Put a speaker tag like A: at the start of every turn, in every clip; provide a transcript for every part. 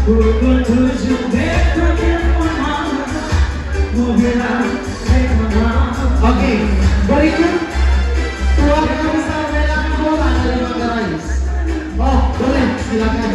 A: pukul 7 besok malam mau bilang oke, berikut keluarga besar Medan Bola dari Manggarai. Oh, boleh, silakan.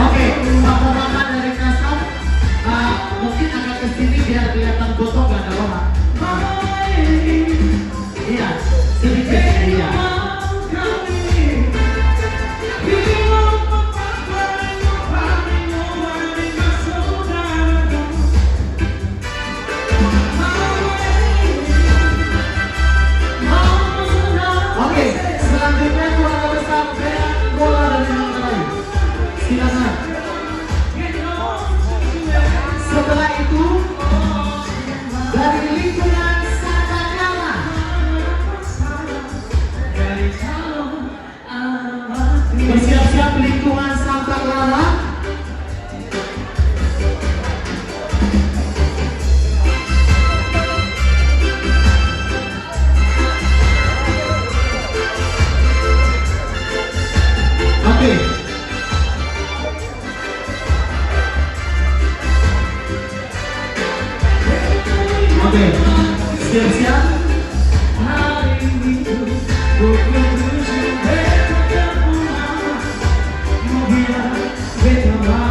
A: Oke, bapak-bapak dari Kasam, mungkin agak kesini biar kelihatan foto gak ada orang. Iya, sedikit iya. Oke, selanjutnya keluarga besar Medan Bola dari Manggarai. Silakan. Setelah itu dari lingkungan Santa Clara. Bersiap-siap lingkungan Santa Clara. Oke. Oke, siap-siap. Hari Minggu pukul 7 besok pulang mau bilang beta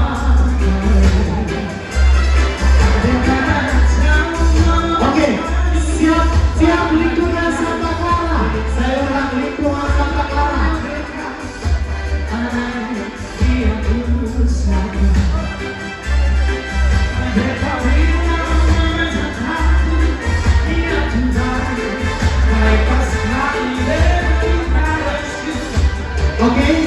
A: oke, siap lingkungan Santa Clara. Saya ulang lingkungan Santa Clara. Oke,